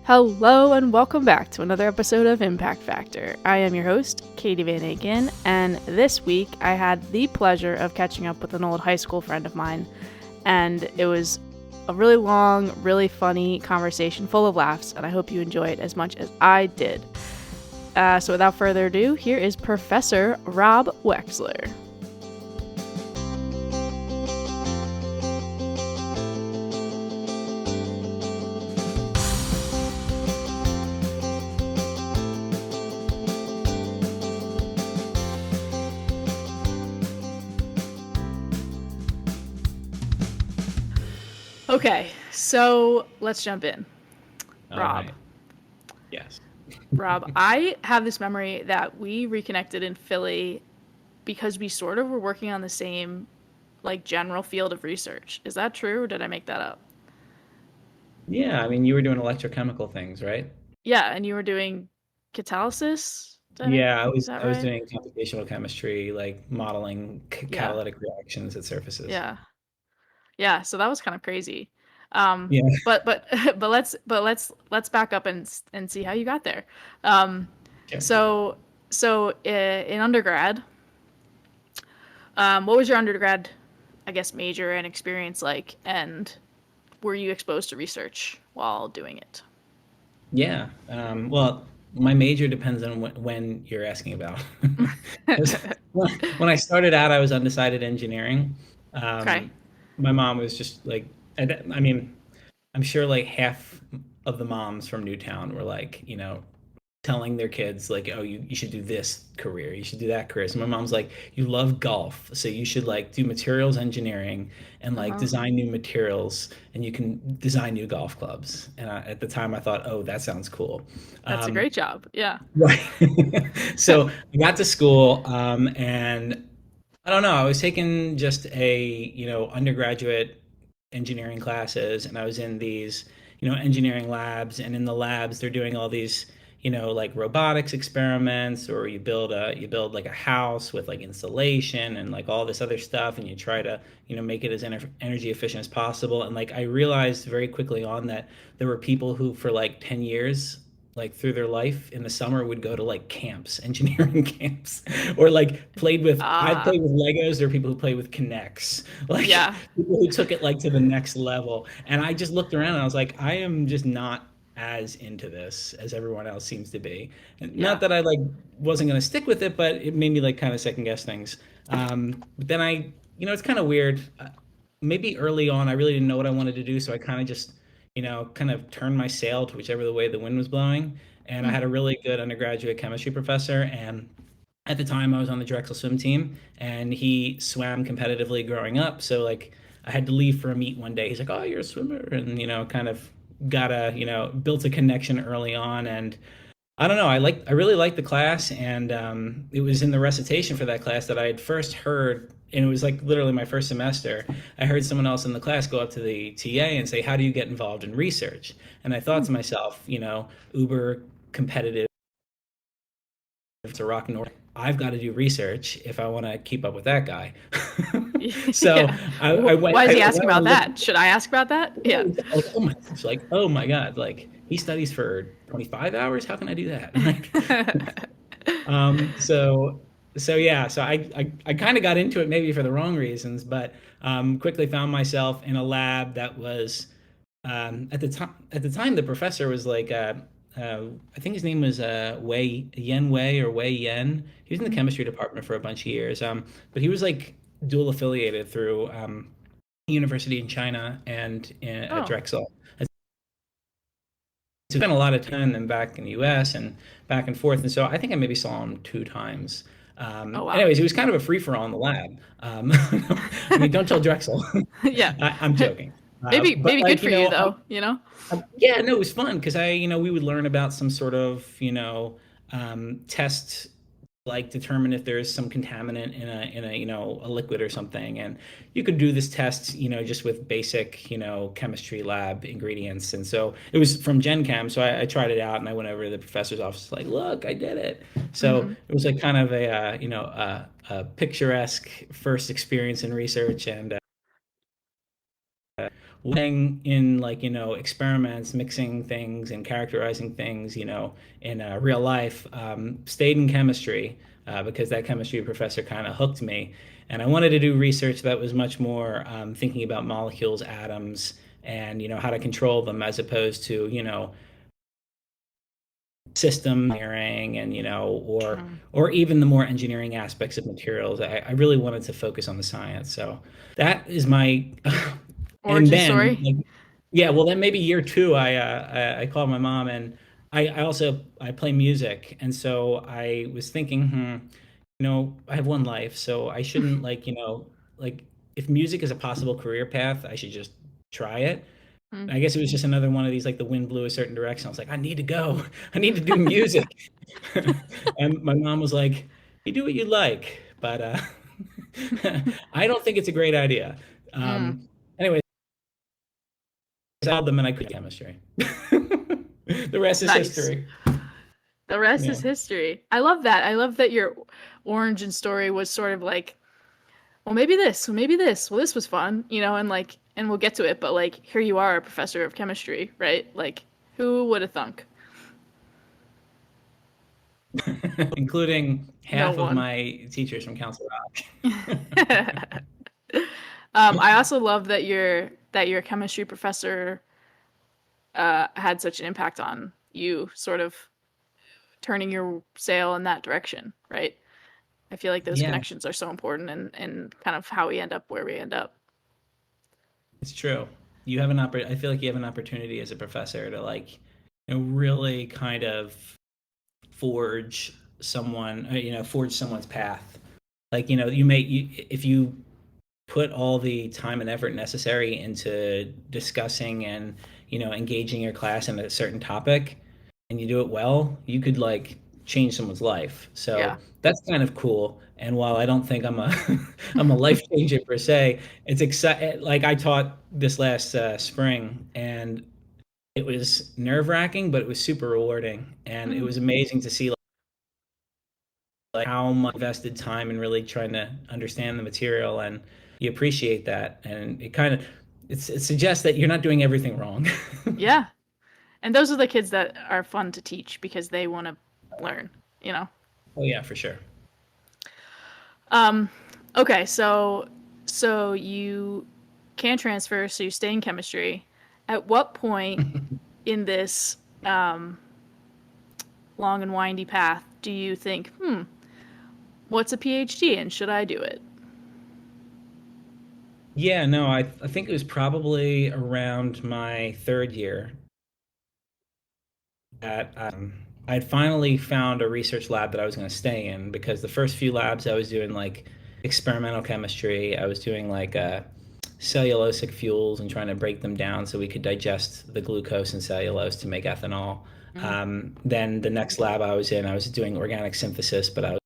Hello and welcome back to another episode of Impact Factor. I am your host, Katie Van Aken, and this week I had the pleasure of catching up with an old high school friend of mine, and it was a really long, really funny conversation full of laughs, and I hope you enjoy it as much as I did. So without further ado, here is Professor Rob Wexler. Okay, so let's jump in. Rob. Right. Yes. Rob, I have this memory that we reconnected in Philly because we sort of were working on the same, general field of research. Is that true, or did I make that up? Yeah, I mean, you were doing electrochemical things, right? Yeah, and you were doing catalysis? Yeah, I Is was that I was right? doing computational chemistry, like modeling Yeah, catalytic reactions at surfaces. yeah, yeah. So that was kind of crazy. Yeah. But let's back up and see how you got there. Um, Okay. so in undergrad, what was your undergrad, I guess, major and experience like, and were you exposed to research while doing it? Yeah. Well, my major depends on when you're asking about. 'Cause when I started out, I was undecided engineering. Okay. Um, my mom was just like, I mean, I'm sure like half of the moms from Newtown were like, telling their kids like, oh, you should do this career, you should do that career. So my mom's like, you love golf, so you should like do materials engineering and like Uh-huh. design new materials, and you can design new golf clubs. And at the time I thought, oh, that sounds cool. That's a um, great job. Yeah. right. So I got to school, and I don't know. I was taking just undergraduate engineering classes, and I was in these, engineering labs, and in the labs they're doing all these, like robotics experiments, or you build like a house with like insulation and like all this other stuff, and you try to, make it as energy efficient as possible. And like I realized very quickly on that there were people who for like 10 years, like through their life in the summer, would go to like camps, engineering camps, or like I Ah, played with Legos. There are people who play with Kinects, like yeah. people who took it like to the next level. And I just looked around and I was like, I am just not as into this as everyone else seems to be. And not Yeah. that I like wasn't going to stick with it, but it made me like kind of second guess things. But then it's kind of weird. Maybe early on, I really didn't know what I wanted to do, so I kind of just, kind of turned my sail to whichever the way the wind was blowing. And I Mm. had a really good undergraduate chemistry professor, and at the time I was on the Drexel swim team, and he swam competitively growing up. So like I had to leave for a meet one day. He's like, "Oh, you're a swimmer," and kind of built a connection early on. And I don't know. I really liked the class, and it was in the recitation for that class that I had first heard, and it was like literally my first semester. I heard someone else in the class go up to the TA and say, "How do you get involved in research?" And I thought Mm. to myself, uber competitive to rock and roll. I've got to do research if I want to keep up with that guy. So Yeah. I went. Why is I he went asking on a about look. that? Should I ask about that? Yeah. Like, oh my gosh, oh my God, like he studies for 25 hours. How can I do that? Like, so yeah, so I kind of got into it maybe for the wrong reasons, but quickly found myself in a lab that was, at the time the professor was like, I think his name was Wei or Wei Yen. He was in the Mm. chemistry department for a bunch of years, but he was like dual affiliated through university in China and at Oh. Drexel. So spent a lot of time then back in the U.S. and back and forth, and so I think I maybe saw him two times. Oh wow. Anyways, it was kind of a free for all in the lab. I mean, don't tell Drexel. Yeah. I'm joking. But Maybe good like, for you though, you know? yeah, no, it was fun because we would learn about some sort of, test, like determine if there's some contaminant in a a liquid or something, and you could do this test, just with basic, chemistry lab ingredients. And so it was from Gen Chem, so I tried it out, and I went over to the professor's office like, look, I did it. So Mhm. it was like kind of a picturesque first experience in research, and in like experiments, mixing things and characterizing things in real life. Stayed in chemistry because that chemistry professor kind of hooked me, and I wanted to do research that was much more thinking about molecules, atoms, and how to control them, as opposed to system engineering and Mm. or even the more engineering aspects of materials. I really wanted to focus on the science, so that is my and Origin then story. like yeah, well then maybe year two I called my mom, and I also I play music, and so I was thinking, I have one life, so I shouldn't like if music is a possible career path, I should just try it. Mm. I guess it was just another one of these, like the wind blew a certain direction. I was like, I need to go. I need to do music. And my mom was like, you do what you like, but I don't think it's a great idea. Mm. Anyway, I told them and I quit chemistry. The rest is Nice. history. The rest Yeah. is history. I love that. I love that your origin story was sort of like, well, maybe this, well, maybe this. Well, this was fun, and like, and we'll get to it, but like, here you are, a professor of chemistry, right? Like, who would have thunk? Including No half of one. my teachers from Council Rock. I also love that your chemistry professor had such an impact on you, sort of turning your sail in that direction, right? I feel like those Yeah, connections are so important and kind of how we end up where we end up. it's true. You have an I feel like you have an opportunity as a professor to really kind of forge forge someone's path. Like, if you put all the time and effort necessary into discussing and, engaging your class in a certain topic, and you do it well, you could like change someone's life. Yeah. So that's kind of cool. And while I don't think I'm a I'm a life changer per se, it's exciting. Like I taught this last spring, and it was nerve wracking, but it was super rewarding, and it Mm. was amazing to see like how much invested time in really trying to understand the material, and you appreciate that, and it suggests that you're not doing everything wrong. Yeah. And those are the kids that are fun to teach because they want to learn, you know. Oh yeah, for sure. Um okay, so you can transfer, so you stay in chemistry. At what point in this long and windy path do you think, what's a PhD and should I do it? Yeah, no, I think it was probably around my third year that I'd finally found a research lab that I was going to stay in, because the first few labs I was doing like experimental chemistry. I was doing like cellulosic fuels and trying to break them down so we could digest the glucose and cellulose to make ethanol. Mm. Then the next lab I was in, I was doing organic synthesis, but I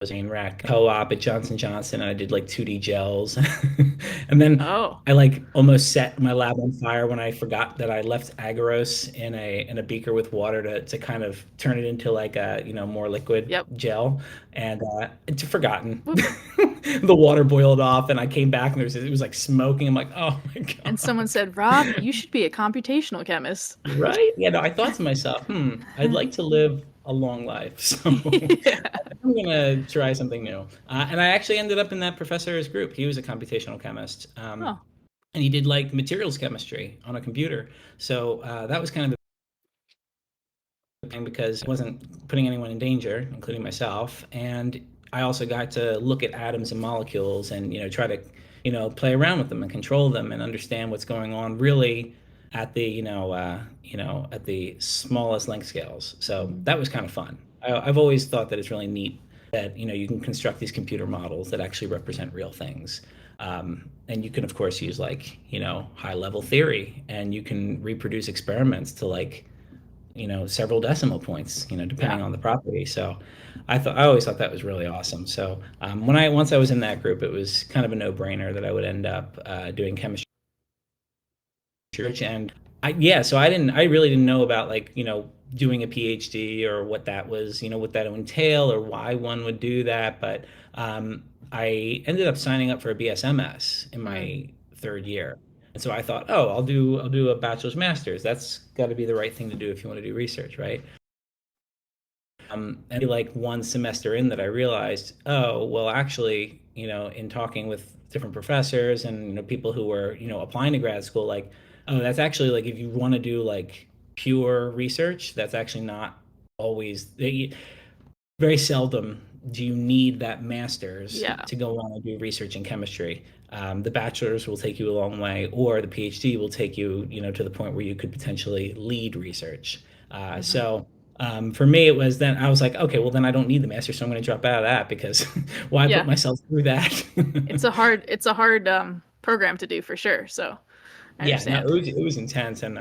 was in rack co-op at Johnson Johnson, and I did like 2D gels. And then Oh, I like almost set my lab on fire when I forgot that I left agarose in a beaker with water to kind of turn it into like a more liquid yep. gel, and it's forgotten. Whoop. The water boiled off, and I came back, and it was like smoking. I'm like, oh my And someone God. said, "Rob, you should be a computational chemist." Right? Yeah, no, I thought to myself, I'd like to live a long life, so Yeah. I'm gonna try something new. And I actually ended up in that professor's group. He was a computational chemist, Oh. and he did like materials chemistry on a computer. So that was kind of because I wasn't putting anyone in danger, including myself. And I also got to look at atoms and molecules and, try to, play around with them and control them and understand what's going on really at the, at the smallest length scales. So Mhm. that was kind of fun. I've always thought that it's really neat that, you can construct these computer models that actually represent real things. And you can, of course, use like, high level theory, and you can reproduce experiments to like, several decimal points, Yeah. depending on the property. So I always thought that was really awesome. So once I was in that group, it was kind of a no-brainer that I would end up doing chemistry research. And so I really didn't know about like, doing a PhD or what that was, what that would entail or why one would do that. But I ended up signing up for a BSMS in Mm. my third year. And so I thought, oh, I'll do a bachelor's master's. That's got to be the right thing to do if you want to do research, right? And like one semester in that I realized, oh, well, actually, in talking with different professors and people who were applying to grad school, like, oh, that's actually like if you want to do like pure research, that's actually not always very seldom do you need that master's Yeah. to go on and do research in chemistry. The bachelor's will take you a long way, or the PhD will take you, to the point where you could potentially lead research. Hmm. So for me, it was then I was like, okay, well then I don't need the master's, so I'm going to drop out of that because why put Yeah. myself through that? It's a hard program to do for sure. So I Yeah, no, understand. it was intense, and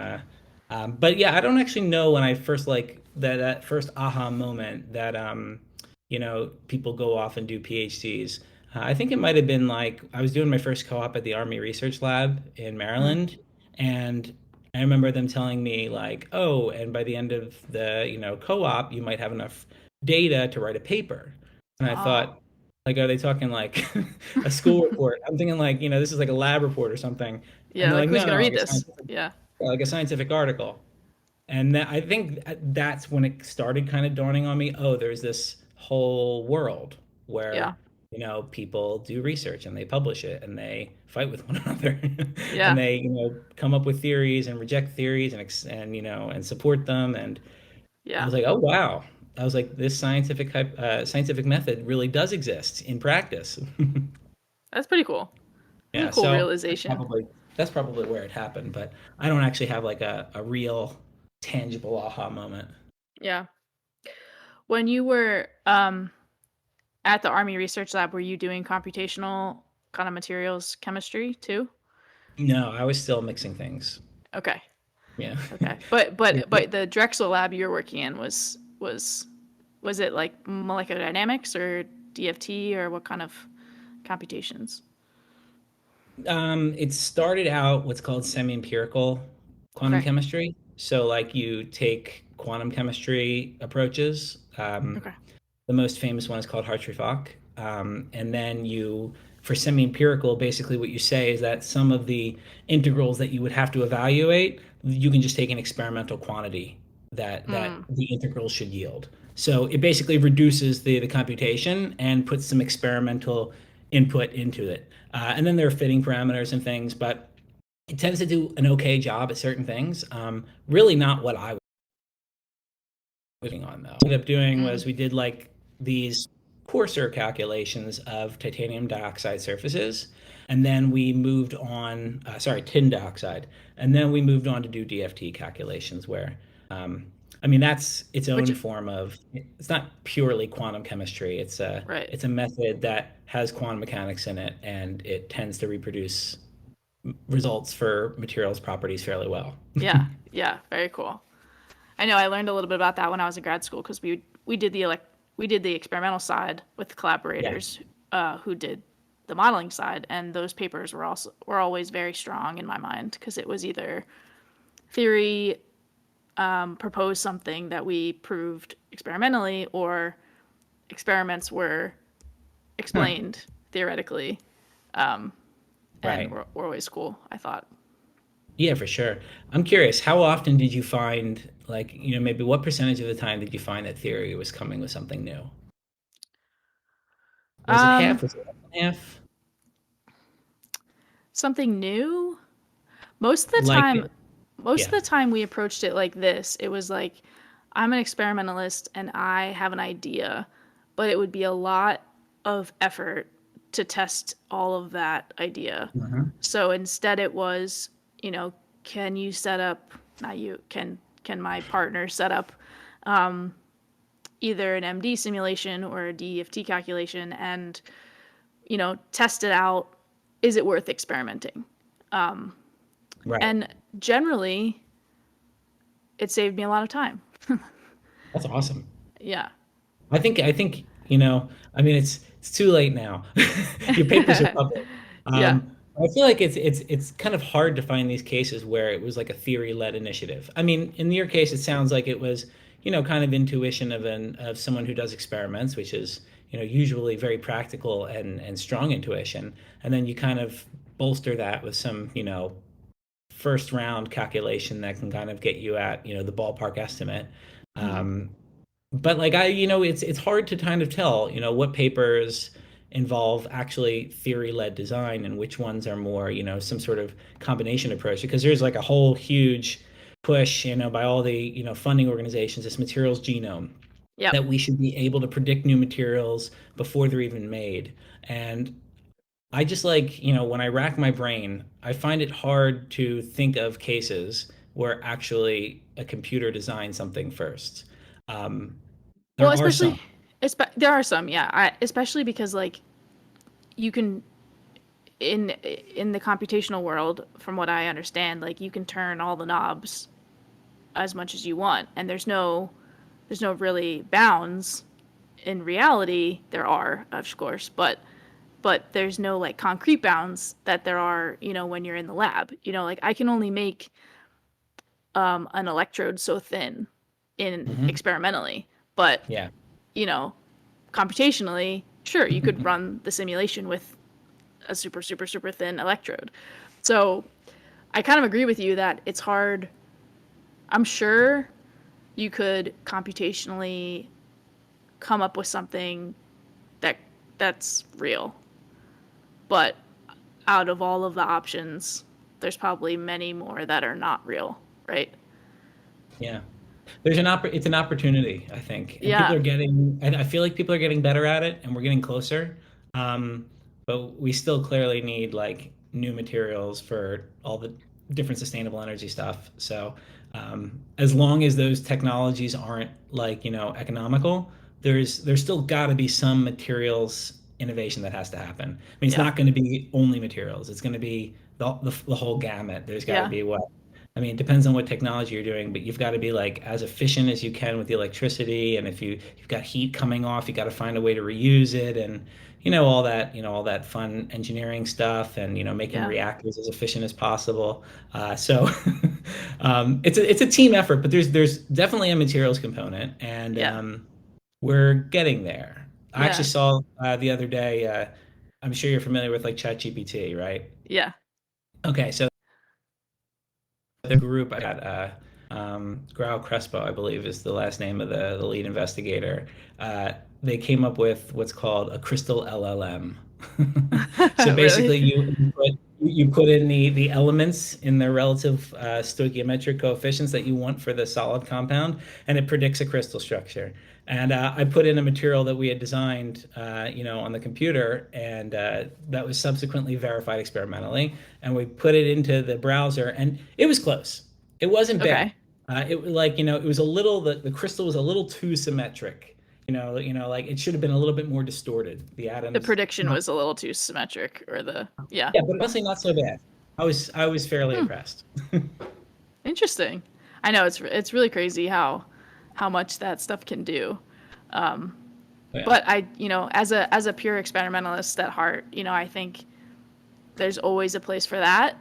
but yeah, I don't actually know when I first like that first aha moment that people go off and do PhDs. I think it might have been like I was doing my first co-op at the Army Research Lab in Mm. Maryland, and I remember them telling me like, oh, and by the end of the co-op, you might have enough data to write a paper. And I Oh. thought, like, are they talking like a school report? I'm thinking like, this is like a lab report or something. And Yeah, they're like like, who's no, gonna no, read this? Yeah. like a scientific article. And I think that's when it started kind of dawning on me, oh, there's this whole world Yeah. where, people do research and they publish it and they fight with one another and Yeah. they, come up with theories and reject theories and support them. And I Yeah. was like, oh, wow. I was like, this scientific method really does exist in practice. That's pretty cool. That's a Yeah, cool so realization. that's probably where it happened, but I don't actually have like a real tangible aha moment. Yeah. When you were at the Army Research Lab, were you doing computational kind of materials chemistry too? No, I was still mixing things. Okay. Yeah. Okay. But the Drexel lab you were working in was it like molecular dynamics or DFT or what kind of computations? It started out what's called semi-empirical quantum Okay. chemistry. So like you take quantum chemistry approaches. Okay. The most famous one is called Hartree-Fock. And then for semi-empirical, basically what you say is that some of the integrals that you would have to evaluate, you can just take an experimental quantity that Mm, the integral should yield. So it basically reduces the computation and puts some experimental input into it. And then there are fitting parameters and things, but it tends to do an okay job at certain things. Really not what I working on though. What we ended up doing mm. was we did like these coarser calculations of titanium dioxide surfaces, and then we moved on, sorry, tin dioxide, and then we moved on to do DFT calculations where, um, I mean, that's its Which own form of, it's not purely quantum chemistry. right. It's a method that has quantum mechanics in it, and it tends to reproduce results for materials properties fairly well. Yeah. Yeah. Very cool. I know I learned a little bit about that when I was in grad school because we did the experimental side with Yeah. collaborators who did the modeling side, and those papers were always very strong in my mind because it was either theory proposed something that we proved experimentally, or experiments were Huh. explained theoretically, and Right. were always cool. I thought. Yeah, for sure. I'm curious, how often did you find, like, maybe what percentage of the time did you find that theory was coming with something new? Was it Um, half? Was it less than half? Something new. Most of the Like, time, most of yeah. the time we approached it like this. It was like, I'm an experimentalist and I have an idea, but it would be a lot of effort to test all of that idea. Mhm. So instead it was, you know, can you set up, not you, can my partner set up either an MD simulation or a DFT calculation and, test it out. Is it worth experimenting? Right. And generally, it saved me a lot of time. That's awesome. Yeah. I think, I mean, it's too late now. Your papers are public. Yeah. I feel like it's kind of hard to find these cases where it was like a theory-led initiative. I mean, in your case, it sounds like it was, kind of intuition of someone who does experiments, which is, usually very practical and strong intuition. And then you kind of bolster that with some, first round calculation that can kind of get you at, the ballpark estimate. Mhm. Um, but like it's hard to kind of tell, what papers involve actually theory-led design and which ones are more, some sort of combination approach because there's like a whole huge push, by all the, funding organizations, this materials genome Yep. that we should be able to predict new materials before they're even made. And I just like, when I rack my brain, I find it hard to think of cases where actually a computer designed something first. Um, Well, there are some. there are some, yeah. Especially because like you can in the computational world, from what I understand, like you can turn all the knobs as much as you want, and there's no really bounds. In reality, there are, of course, but there's no like concrete bounds that there are, when you're in the lab. Like I can only make an electrode so thin in Mhm. experimentally, but Yeah. you know, computationally, sure, you could run the simulation with a super, super, super thin electrode. So I kind of agree with you that it's hard. I'm sure you could computationally come up with something that that's real, but out of all of the options, there's probably many more that are not real, right? Yeah. It's an opportunity, I think, and Yeah, I feel like people are getting better at it, and we're getting closer. Um, but we still clearly need like new materials for all the different sustainable energy stuff. So, as long as those technologies aren't like, economical, there's still got to be some materials innovation that has to happen. I mean, it's yeah, not going to be only materials. It's going to be the whole gamut. There's got to yeah, be what I mean, it depends on what technology you're doing, but you've got to be like as efficient as you can with the electricity. And if you've got heat coming off, you got to find a way to reuse it, and all that fun engineering stuff, and making yeah, reactors as efficient as possible. So it's a team effort, but there's definitely a materials component, and yeah, we're getting there. I actually yeah, saw the other day. I'm sure you're familiar with like ChatGPT, right? yeah. Okay, so the group I got, Grau Crespo, I believe is the last name of the lead investigator. They came up with what's called a crystal LLM. So Really? basically, you put in the elements in their relative stoichiometric coefficients that you want for the solid compound, and it predicts a crystal structure. And I put in a material that we had designed, on the computer, and that was subsequently verified experimentally. And we put it into the browser, and it was close. It wasn't bad. Okay. It like it was a little the crystal was a little too symmetric. Like it should have been a little bit more distorted. The The atoms, prediction not was a little too symmetric, or yeah. yeah, but honestly, not so bad. I was fairly Hmm. impressed. Interesting. I know it's really crazy how much that stuff can do. Um, Yeah. but as a pure experimentalist at heart, I think there's always a place for that,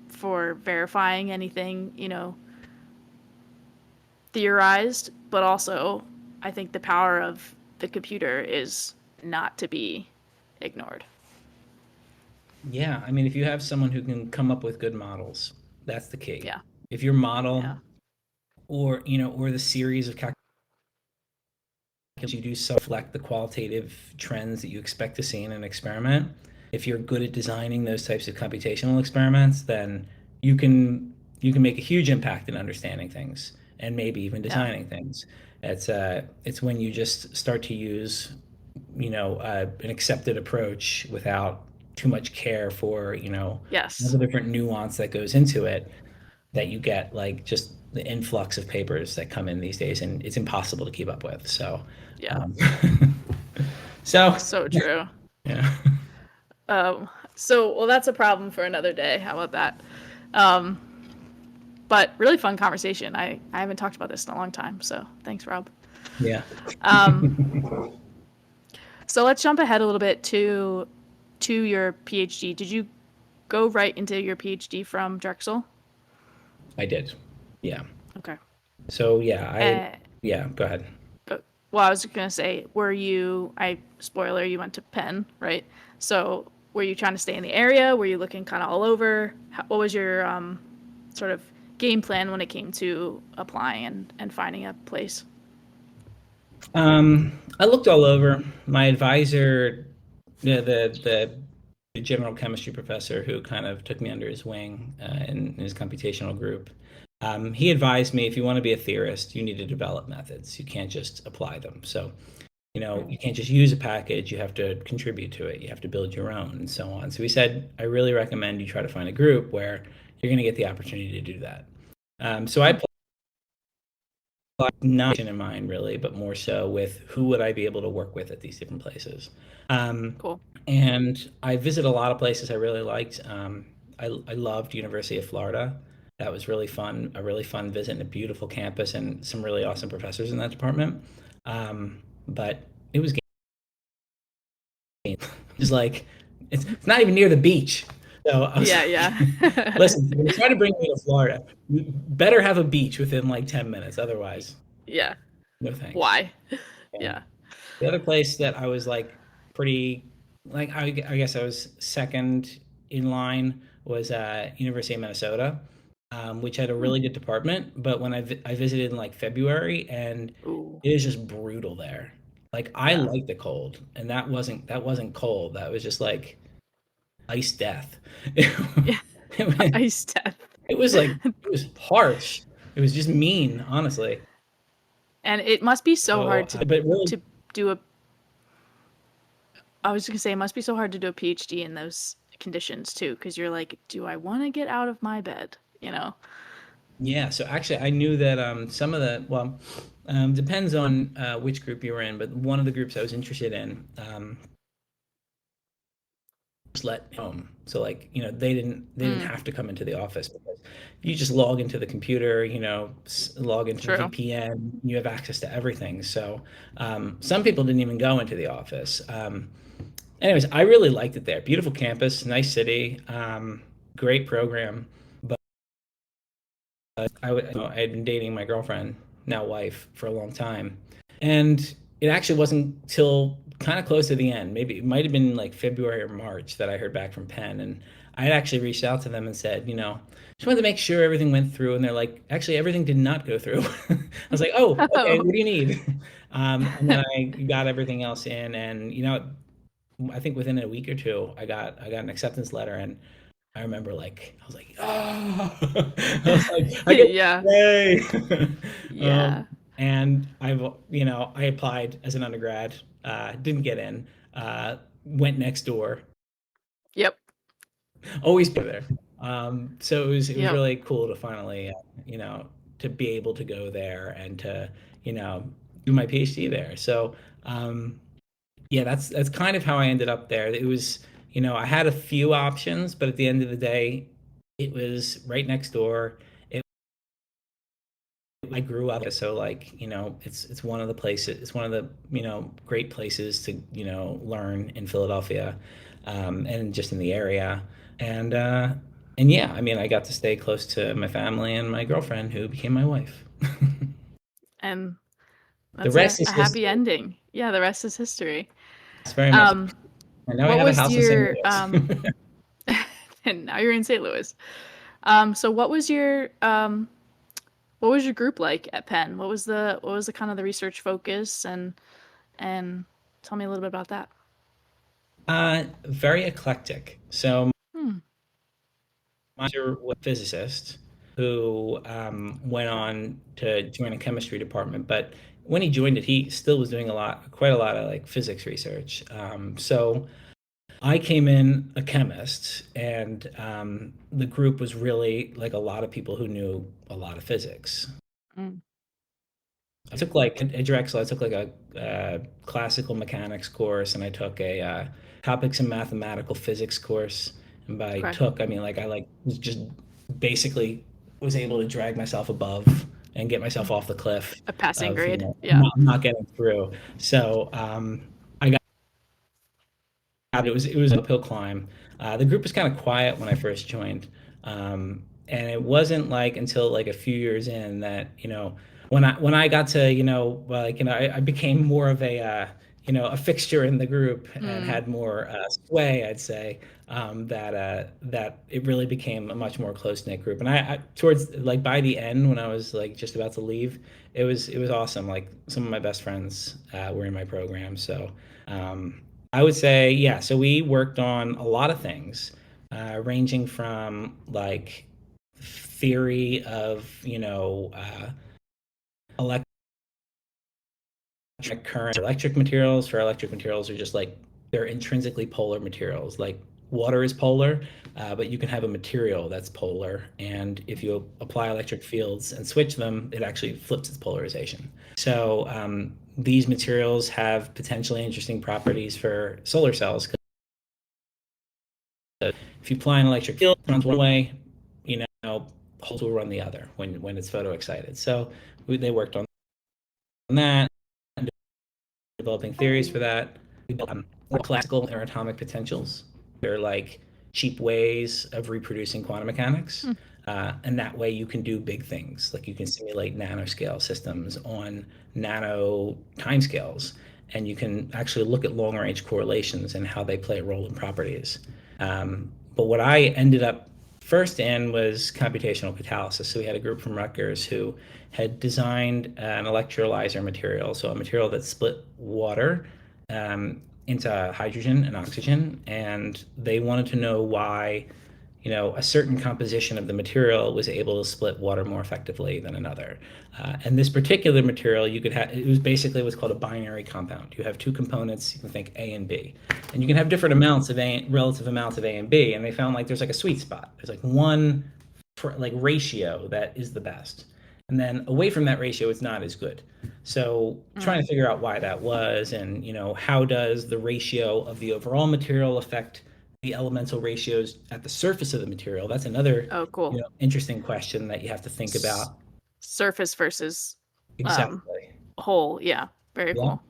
for verifying anything, theorized, but also I think the power of the computer is not to be ignored. Yeah, I mean, if you have someone who can come up with good models, that's the key. Yeah. If your model Yeah. or the series of calculations you do reflect the qualitative trends that you expect to see in an experiment, if you're good at designing those types of computational experiments, then you can make a huge impact in understanding things and maybe even Yeah. designing things. It's when you just start to use an accepted approach without too much care for all Yes. the different nuance that goes into it that you get like just the influx of papers that come in these days, and it's impossible to keep up with. So, Yeah. um, so So true. yeah, Well, that's a problem for another day. How about that? Um, but really fun conversation. I haven't talked about this in a long time, so thanks, Rob. yeah, So let's jump ahead a little bit to your PhD. Did you go right into your PhD from Drexel? I did. Yeah. Okay. So yeah, Uh, yeah. Go ahead. well, I was gonna say, were you? I spoiler, you went to Penn, right? So were you trying to stay in the area? Were you looking kind of all over? What was your sort of game plan when it came to applying and finding a place? I looked all over. My advisor, the general chemistry professor who kind of took me under his wing in his computational group, he advised me if you want to be a theorist, you need to develop methods. You can't just apply them. So, Mm. you can't just use a package. You have to contribute to it. You have to build your own and so on. So he said, I really recommend you try to find a group where you're going to get the opportunity to do that. So I not in mind really, but more so with who would I be able to work with at these different places. Um, Cool. and I visited a lot of places I really liked. I loved University of Florida. That was really fun, a really fun visit and a beautiful campus and some really awesome professors in that department. But it was just like it's not even near the beach. So I was Yeah, like, yeah. listen, if you're trying to bring me to Florida, you better have a beach within like 10 minutes. Otherwise, Yeah. no thanks. Why? And Yeah. the other place that I was like pretty, like I guess I was second in line was University of Minnesota, which had a Hmm. really good department. But when I visited in like February, and Ooh. it is just brutal there. Like I Yeah. like the cold, and that wasn't cold. That was just like ice death. Yeah. It was, Ice death. it was like it was harsh. It was just mean, honestly. And it must be so So, hard but really, to do a. I was gonna say it must be so hard to do a PhD in those conditions too, because you're like, do I want to get out of my bed? You know. yeah. So actually, I knew that some of the well, depends on which group you were in, but one of the groups I was interested in just let home. So like they didn't Mm, have to come into the office because you just log into the computer, log into the true. VPN, you have access to everything. So some people didn't even go into the office. Anyways, I really liked it there. Beautiful campus, nice city, great program. But I had been dating my girlfriend, now wife, for a long time, and it actually wasn't till kind of close to the end. Maybe it might have been like February or March that I heard back from Penn, and I had actually reached out to them and said, just wanted to make sure everything went through, and they're like, actually, everything did not go through. I was like, oh, okay, Oh. what do you need? And then I got everything else in, and I think within a week or two, I got an acceptance letter, and I remember like I was like, oh, I was like, I get Yeah. yay. Yeah. And I applied as an undergrad, didn't get in, went next door, Yep. always be there. So it was Yep. really cool to finally, to be able to go there and to, you know, do my PhD there. So, yeah, that's kind of how I ended up there. It was, I had a few options, but at the end of the day, it was right next door. I grew up, so like, it's one of the places, it's one of the, great places to, learn in Philadelphia, and just in the area. And and yeah, I mean, I got to stay close to my family and my girlfriend who became my wife. And The that's rest a is happy history. ending. Yeah, the rest is history. It's very much. Um, And now I what have a was house in St. your Louis. and now you're in St. Louis. So what was your group like at Penn? What was the kind of the research focus and tell me a little bit about that. Very eclectic. So Hmm. my teacher was a physicist who went on to join a chemistry department, but when he joined it, he still was doing quite a lot of like physics research. So I came in a chemist, and the group was really like a lot of people who knew a lot of physics. Mm. I took like at Drexel, I took like a classical mechanics course, and I took a topics in mathematical physics course. And by Okay. took, I mean like I like was just basically was able to drag myself above and get myself off the cliff A passing of grade. Yeah. not getting through. So I got it was an uphill climb. The group was kind of quiet when I first joined, and it wasn't like until like a few years in that when I got to like I became more of a a fixture in the group and Mm. had more sway, I'd say, that it really became a much more close-knit group. And I towards like by the end, when I was like just about to leave, it was awesome. Like some of my best friends were in my program. So um, I would say, yeah. So we worked on a lot of things, ranging from like theory of electric current electric materials. For electric materials are just like they're intrinsically polar materials. Like water is polar, but you can have a material that's polar, and if you apply electric fields and switch them, it actually flips its polarization. So these materials have potentially interesting properties for solar cells. If you apply an electric field, it runs one way, holes will run the other when it's photoexcited. So they worked on that, developing theories for that. We built classical interatomic potentials. They're like cheap ways of reproducing quantum mechanics. Hmm. And that way you can do big things. Like you can simulate nanoscale systems on nano timescales. And you can actually look at long range correlations and how they play a role in properties. But what I ended up first in was computational catalysis. So we had a group from Rutgers who had designed an electrolyzer material, so a material that split water into hydrogen and oxygen, and they wanted to know why a certain composition of the material was able to split water more effectively than another. And this particular material, you could have, it was basically what's called a binary compound. You have two components, you can think A and B. And you can have different amounts of A, relative amounts of A and B. And they found like there's like a sweet spot. There's like one like ratio that is the best. And then away from that ratio, it's not as good. So trying Mm. to figure out why that was, and how does the ratio of the overall material affect the elemental ratios at the surface of the material? That's another Oh, cool. interesting question that you have to think S- about. Surface versus um Exactly. whole. Yeah. Very Yeah. cool.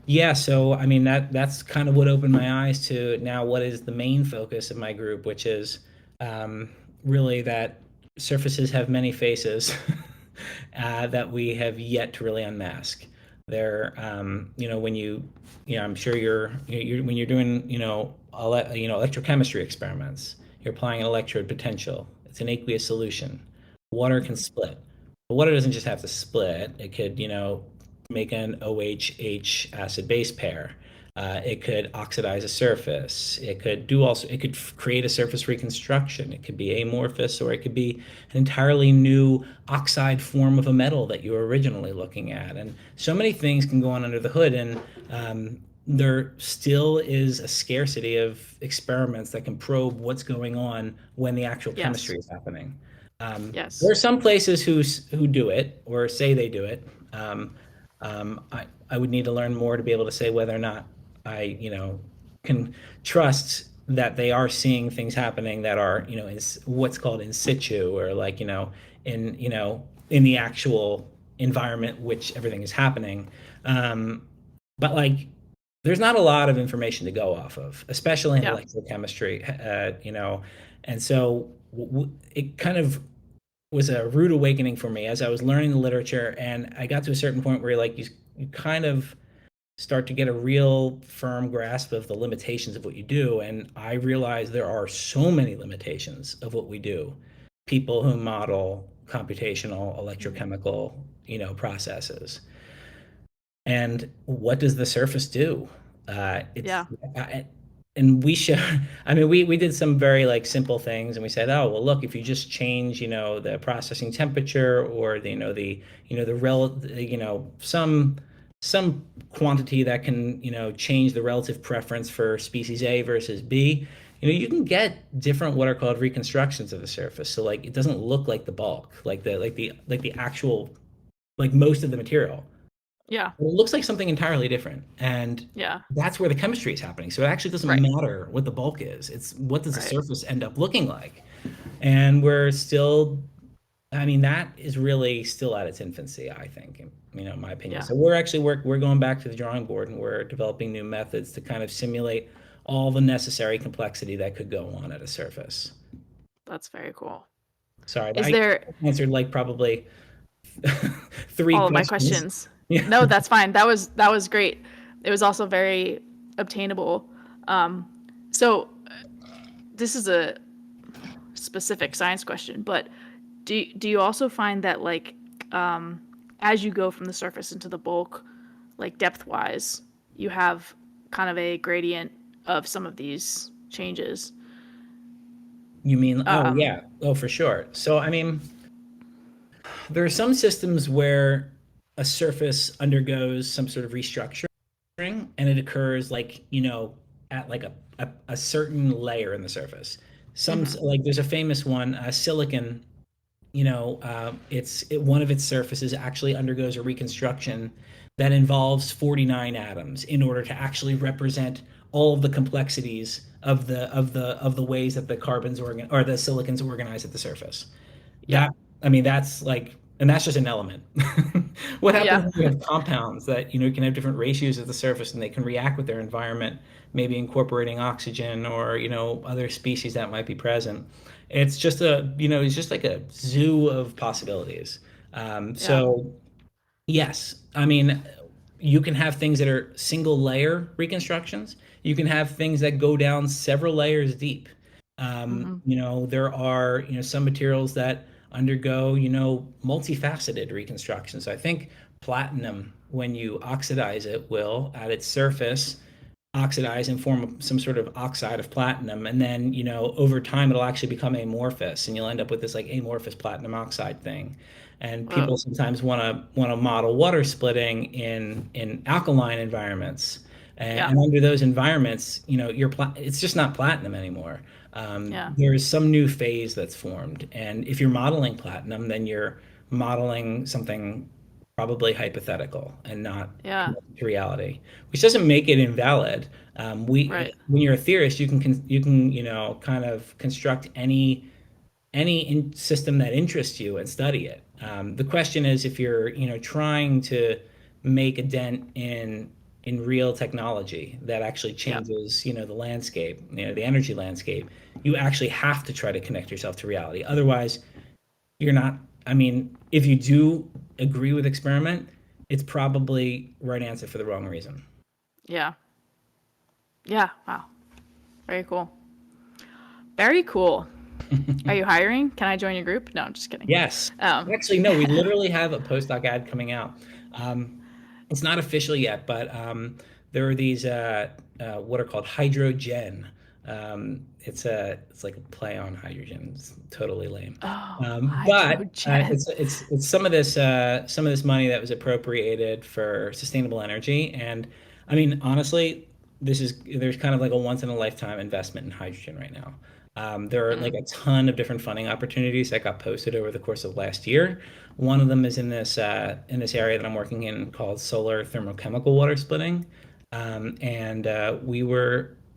Yeah, so I mean that's kind of what opened my eyes to now what is the main focus of my group, which is um, really that surfaces have many faces that we have yet to really unmask. They're when I'm sure when you're doing electrochemistry experiments, you're applying an electrode potential. It's an aqueous solution. Water can split. But water doesn't just have to split. It could make an OH-H acid base pair. It could oxidize a surface. It could create a surface reconstruction. It could be amorphous, or it could be an entirely new oxide form of a metal that you were originally looking at. And so many things can go on under the hood, and there still is a scarcity of experiments that can probe what's going on when the actual Yes. chemistry is happening. There Yes. are some places who do it or say they do it. I would need to learn more to be able to say whether or not I, can trust that they are seeing things happening that are, is what's called in situ, or like, in the actual environment which everything is happening. But like, there's not a lot of information to go off of, especially in Yeah. electrochemistry, and so it kind of was a rude awakening for me as I was learning the literature, and I got to a certain point where like you kind of start to get a real firm grasp of the limitations of what you do, and I realized there are so many limitations of what we do. People who model computational Mm. electrochemical, processes. And what does the surface do? It's Yeah. and we show I mean we did some very like simple things, and we said, oh well, look, if you just change the processing temperature, or the some quantity that can change the relative preference for species A versus B, you can get different what are called reconstructions of the surface. So like it doesn't look like the bulk, like the actual, like most of the material. Yeah. It looks like something entirely different. And Yeah. that's where the chemistry is happening. So it actually doesn't Right. matter what the bulk is. It's what does the Right. surface end up looking like? And we're still, I mean, that is really still at its infancy, I think, in my opinion. Yeah. So we're going back to the drawing board, and we're developing new methods to kind of simulate all the necessary complexity that could go on at a surface. That's very cool. Sorry, Is I there answered like probably three all of my questions. questions? Yeah. No, that's fine. That was great. It was also very obtainable. Um, so this is a specific science question, but do you also find that like as you go from the surface into the bulk, like depth wise, you have kind of a gradient of some of these changes? You mean, oh yeah, oh for sure. So I mean, there are some systems where a surface undergoes some sort of restructuring and it occurs like, at like a certain layer in the surface. Some Mm-hmm. like there's a famous one, silicon, one of its surfaces actually undergoes a reconstruction that involves 49 atoms in order to actually represent all of the complexities of the ways that the carbons or the silicons organize at the surface. Yeah. That I mean, that's like, and that's just an element. What happens Yeah. when you have compounds that can have different ratios at the surface and they can react with their environment, maybe incorporating oxygen or other species that might be present. It's just like a zoo of possibilities. Yeah. So yes, I mean, you can have things that are single layer reconstructions. You can have things that go down several layers deep. Mm-hmm. There are, some materials that undergo, multifaceted reconstructions. So I think platinum, when you oxidize it, will at its surface oxidize and form some sort of oxide of platinum, and then over time it'll actually become amorphous and you'll end up with this like amorphous platinum oxide thing. And Whoa. people sometimes want to model water splitting in alkaline environments, Yeah. and under those environments it's just not platinum anymore. Yeah. There's some new phase that's formed, and if you're modeling platinum, then you're modeling something probably hypothetical and not Yeah. connected to reality, which doesn't make it invalid. Right. When you're a theorist, you can kind of construct any system that interests you and study it. The question is, if you're trying to make a dent in real technology that actually Yeah. changes the landscape, the energy landscape, you actually have to try to connect yourself to reality. Otherwise, you're not. I mean, if you do agree with experiment, it's probably right answer for the wrong reason. Yeah. Yeah. Wow. Very cool. Very cool. Are you hiring? Can I join your group? No, I'm just kidding. Yes. Um, Actually, no, we literally have a postdoc ad coming out. It's not official yet, but there are these what are called hydrogen. It's like a play on hydrogen. It's totally lame. oh, But hydrogen. it's some of this money that was appropriated for sustainable energy. And I mean, honestly, there's kind of like a once in a lifetime investment in hydrogen right now. There are like Mm, a ton of different funding opportunities that got posted over the course of last year. One of them is in this area that I'm working in called solar thermochemical water splitting. And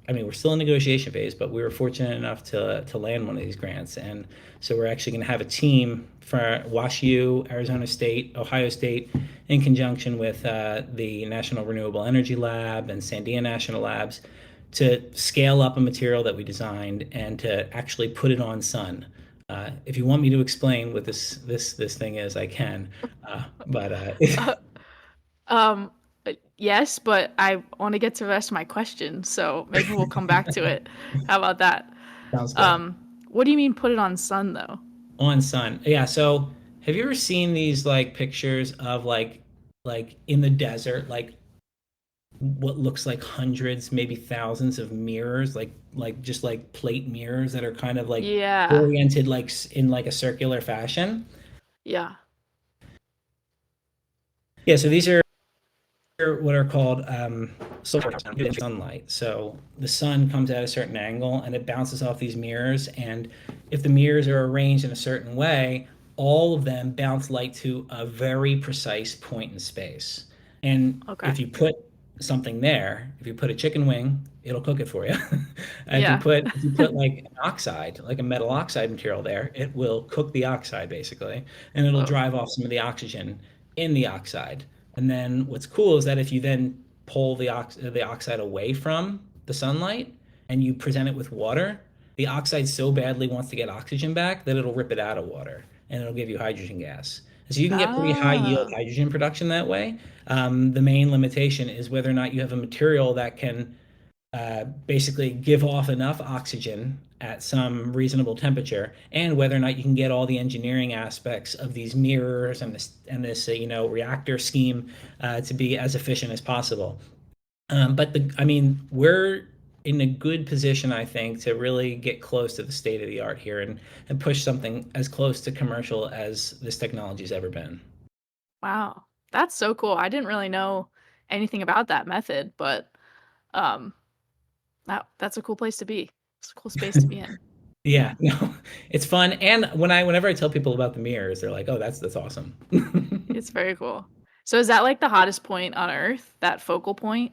I mean, we're still in negotiation phase, but we were fortunate enough to land one of these grants. And so we're actually going to have a team for WashU, Arizona State, Ohio State, in conjunction with the National Renewable Energy Lab and Sandia National Labs, to scale up a material that we designed and to actually put it on sun. If you want me to explain what this thing is, I can. But Um, yes, but I want to get to the rest of my questions, so maybe we'll come back to it. How about that? sounds good. What do you mean put it on sun though? On sun, yeah. So have you ever seen these like pictures of like in the desert, like what looks like hundreds, maybe thousands of mirrors, like just like plate mirrors that are kind of like Yeah. oriented like in like a circular fashion? Yeah. Yeah. So these are what are called solar sunlight. So the sun comes at a certain angle and it bounces off these mirrors. And if the mirrors are arranged in a certain way, all of them bounce light to a very precise point in space. And Okay. if you put something there, if you put a chicken wing, it'll cook it for you. Yeah. If you put like an oxide, like a metal oxide material there, it will cook the oxide basically, and it'll Whoa. drive off some of the oxygen in the oxide. And then what's cool is that if you then pull the oxide away from the sunlight and you present it with water, the oxide so badly wants to get oxygen back that it'll rip it out of water and it'll give you hydrogen gas. So you can get pretty high yield Ah, hydrogen production that way. The main limitation is whether or not you have a material that can basically give off enough oxygen at some reasonable temperature, and whether or not you can get all the engineering aspects of these mirrors and this reactor scheme to be as efficient as possible. I mean, we're in a good position, I think, to really get close to the state of the art here and push something as close to commercial as this technology's ever been. wow. That's so cool. I didn't really know anything about that method, but um that's a cool place to be. It's a cool space to be in. Yeah, Yeah. no, it's fun. And whenever I tell people about the mirrors, they're like, "Oh, that's awesome." It's very cool. So is that like the hottest point on Earth, that focal point?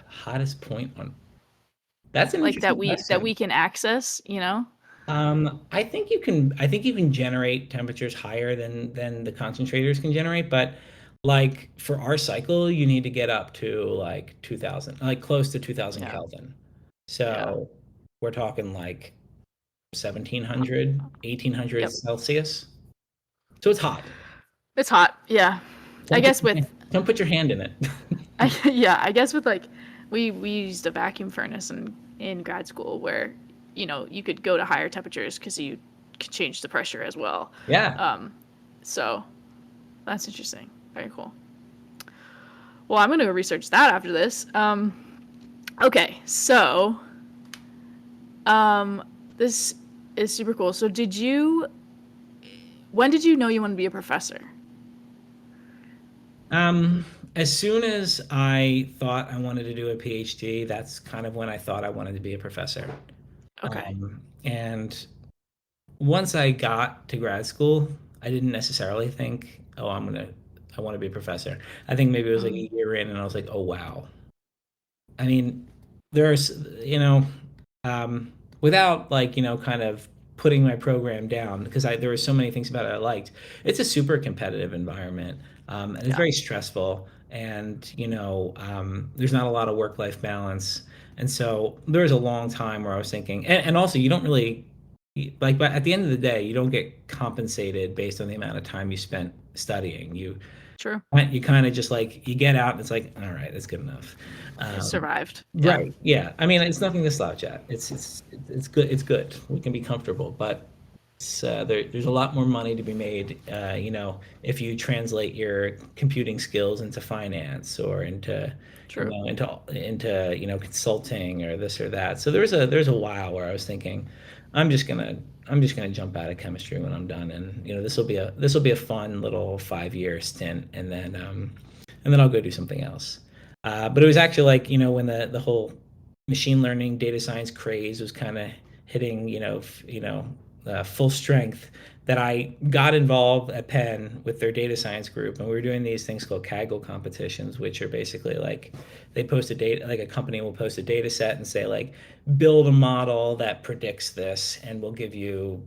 Hottest point on That's an Like interesting that question. we can access, you know? I think you can generate temperatures higher than the concentrators can generate, but like for our cycle, you need to get up to like 2000, like close to 2000 Yeah. Kelvin. Yeah. So we're talking like 1700, 1800 Yep. Celsius. So it's hot. It's hot. Yeah. I Don't put guess with don't put your hand in it. yeah, I guess with like we used a vacuum furnace in grad school where you could go to higher temperatures because you could change the pressure as well. Yeah. Um, so that's interesting. Very cool. Well, I'm gonna go research that after this. Okay, so um, this is super cool. So when did you know you want to be a professor? Um, as soon as I thought I wanted to do a PhD, that's kind of when I thought I wanted to be a professor. Okay. And once I got to grad school, I didn't necessarily think, oh, I want to be a professor. I think maybe it was like Um, a year in, and I was like, oh, wow. I mean, there's, you know, without like, kind of putting my program down because there were so many things about it I liked. It's a super competitive environment, and it's yeah. very stressful. And, there's not a lot of work-life balance. And so there was a long time where I was thinking, and also you don't really like, but at the end of the day, you don't get compensated based on the amount of time you spent studying. True. You kind of just like you get out and it's like, all right, that's good enough. It Um, survived. Yeah. right. Yeah. I mean, it's nothing to slouch at. It's good. It's good. We can be comfortable, but there's a lot more money to be made. If you translate your computing skills into finance or True. into consulting or this or that. So there's a while where I was thinking, I'm just gonna I'm just gonna jump out of chemistry when I'm done, and this will be a fun little 5 year stint, and then I'll go do something else. But it was actually like when the whole machine learning data science craze was kind of hitting full strength that I got involved at Penn with their data science group, and we were doing these things called Kaggle competitions, which are basically like they post a data, like a company will post a data set and say like build a model that predicts this, and we'll give you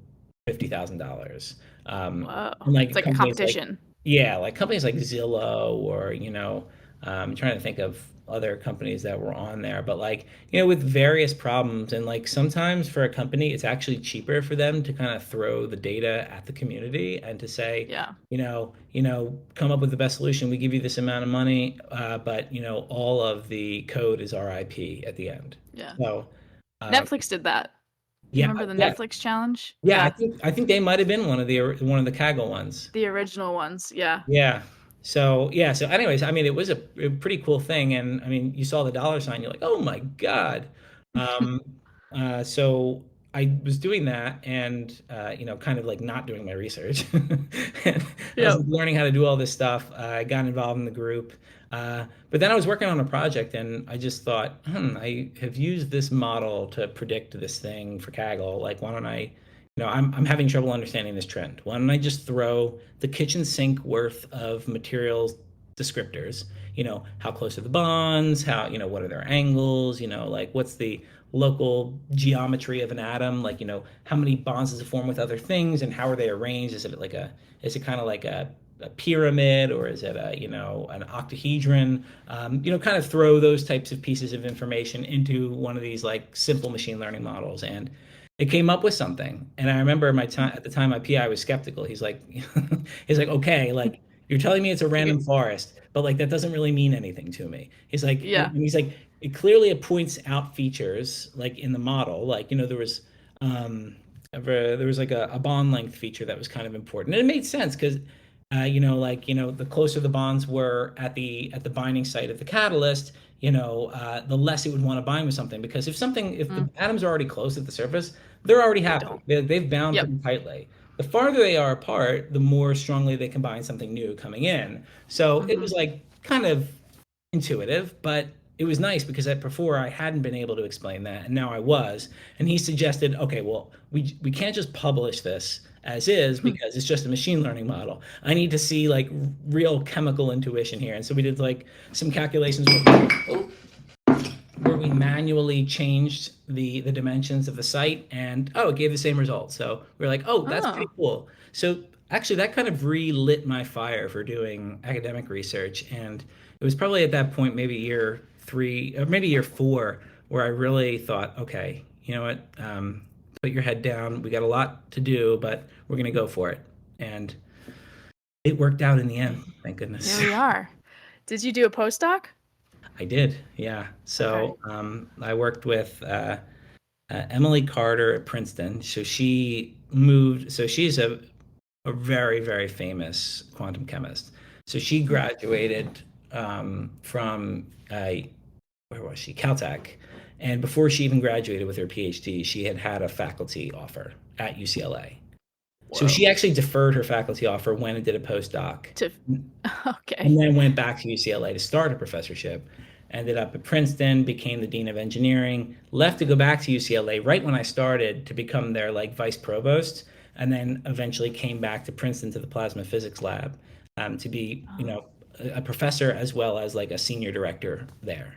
$50,000. Whoa. And It's like like a companies like competition. yeah, like companies like Zillow or I'm trying to think of other companies that were on there, but like with various problems, and like sometimes for a company it's actually cheaper for them to kind of throw the data at the community and to say Yeah. come up with the best solution, we give you this amount of money, but all of the code is our IP at the end. Yeah. So um, Netflix did that. Do you yeah, remember the yeah, Netflix challenge? yeah, I Yeah. think I think they might have been one of the Kaggle ones. The original ones. Yeah. Yeah. So anyways, I mean, it was a pretty cool thing, and I mean, you saw the dollar sign, you're like, oh my God. Um, so I was doing that, and kind of like not doing my research. And I was Yep. learning how to do all this stuff. I got involved in the group, but then I was working on a project, and I just thought, I have used this model to predict this thing for Kaggle. Like, why don't I? I'm having trouble understanding this trend. Why don't I just throw the kitchen sink worth of materials descriptors? How close are the bonds? What are their angles? Like what's the local geometry of an atom? Like, how many bonds does it form with other things, and how are they arranged? Is it kind of like a pyramid, or is it an octahedron? Kind of throw those types of pieces of information into one of these like simple machine learning models, and it came up with something. And I remember my time at the time, my PI was skeptical. He's like, he's like, okay, like you're telling me it's a You random get- forest, but like that doesn't really mean anything to me. He's like, Yeah. and he's like, it points out features like in the model, like there was um there was like a bond length feature that was kind of important, and it made sense because the closer the bonds were at the binding site of the catalyst, the less it would want to bind with something. Because if the Mm, atoms are already close at the surface, they're already they happy. don't. They've bound Yep. pretty tightly. The farther they are apart, the more strongly they combine something new coming in. So it Hmm. was like kind of intuitive, but it was nice because before I hadn't been able to explain that, and now I was. And he suggested, okay, well, we can't just publish this as is because it's just a machine learning model. I need to see like real chemical intuition here. And so we did like some calculations where we manually changed the dimensions of the site, and it gave the same result. So we are like, oh, that's pretty Oh, cool. So actually that kind of relit my fire for doing academic research. And it was probably at that point, maybe year 3 or maybe year 4, where I really thought, okay, you know what, put your head down, we got a lot to do, but we're going to go for it. And it worked out in the end, thank here goodness. we are. Did you do a postdoc? I did, yeah. Okay. So I worked with Emily Carter at Princeton. So she moved. So she's a very, very famous quantum chemist. So she graduated from where was she? Caltech. And before she even graduated with her PhD, she had had a faculty offer at UCLA. So Whoa. she actually deferred her faculty offer, went and did a postdoc, To and okay. then went back to UCLA to start a professorship. Ended up at Princeton, became the dean of engineering, left to go back to UCLA right when I started to become their like vice provost, and then eventually came back to Princeton to the plasma physics lab to be, Oh, a professor as well as like a senior director there.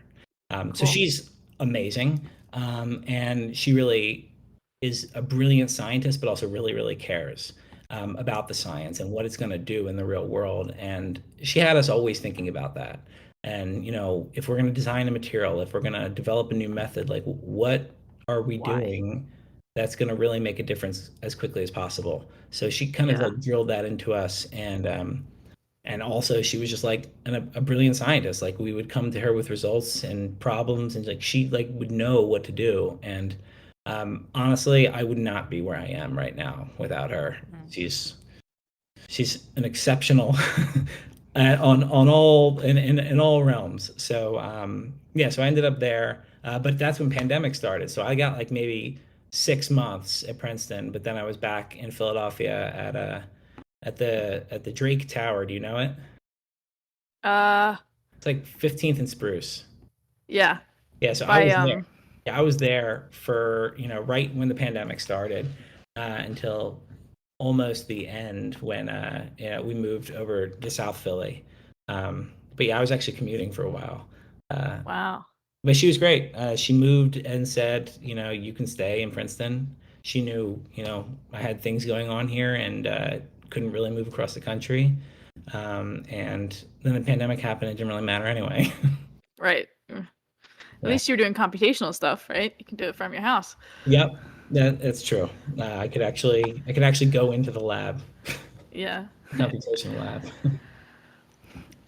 So cool. she's amazing, and she really is a brilliant scientist, but also really, really cares about the science and what it's going to do in the real world. And she had us always thinking about that. And, if we're going to design a material, if we're going to develop a new method, like what are we Why? doing that's going to really make a difference as quickly as possible? So she kind of Yeah. like drilled that into us. And also she was just like a brilliant scientist. Like we would come to her with results and problems, and like she like would know what to do. And honestly, I would not be where I am right now without her. Mm. She's an exceptional on all in all realms. So yeah, so I ended up there, but that's when pandemic started. So I got like maybe 6 months at Princeton, but then I was back in Philadelphia at the Drake Tower. Do you know it? Uh, It's like 15th and Spruce. yeah. Yeah, so I By was there. Yeah, I was there for, right when the pandemic started, until almost the end when we moved over to South Philly. But yeah, I was actually commuting for a while. Uh, wow. but she was great. She moved and said, you can stay in Princeton. She knew, I had things going on here and couldn't really move across the country. And then the pandemic happened. It didn't really matter anyway. Right. At Yeah. least you're doing computational stuff, right? You can do it from your house. Yep. That's true. I could actually go into the lab, Yeah. computational lab.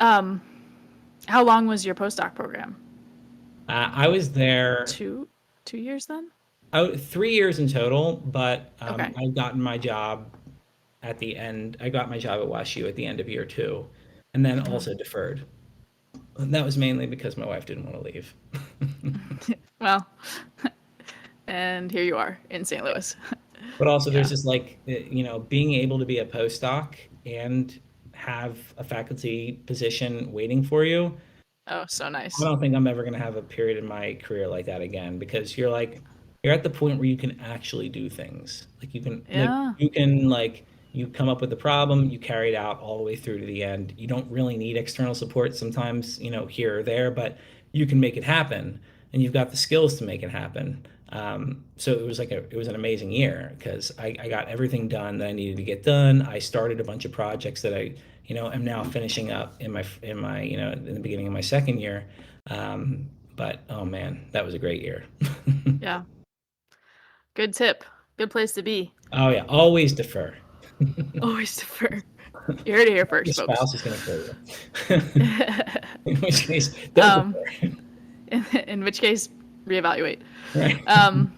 Um, how long was your postdoc program? I was there Two, 2 years then? 3 years in total, but Okay. I gotten my job at the end. I got my job at WashU at the end of year 2, and then Mhm. also deferred. And that was mainly because my wife didn't want to leave. Well, and here you are in St. Yeah. Louis. But also, there's Yeah. just like, being able to be a postdoc and have a faculty position waiting for you. Oh, so I nice. don't think I'm ever going to have a period in my career like that again, because you're at the point where you can actually do things. Like Yeah. you come up with a problem, you carry it out all the way through to the end. You don't really need external support sometimes, here or there, but you can make it happen, and you've got the skills to make it happen. So it was an amazing year because I got everything done that I needed to get done. I started a bunch of projects that I am now finishing up in my in the beginning of my second year. But oh man, that was a great year. Yeah. Good tip. Good place to be. Oh yeah, always defer. Always defer. You heard it here Your first, folks. spouse is going to kill you. In which case, don't um, defer. in which case, reevaluate. Right. Um,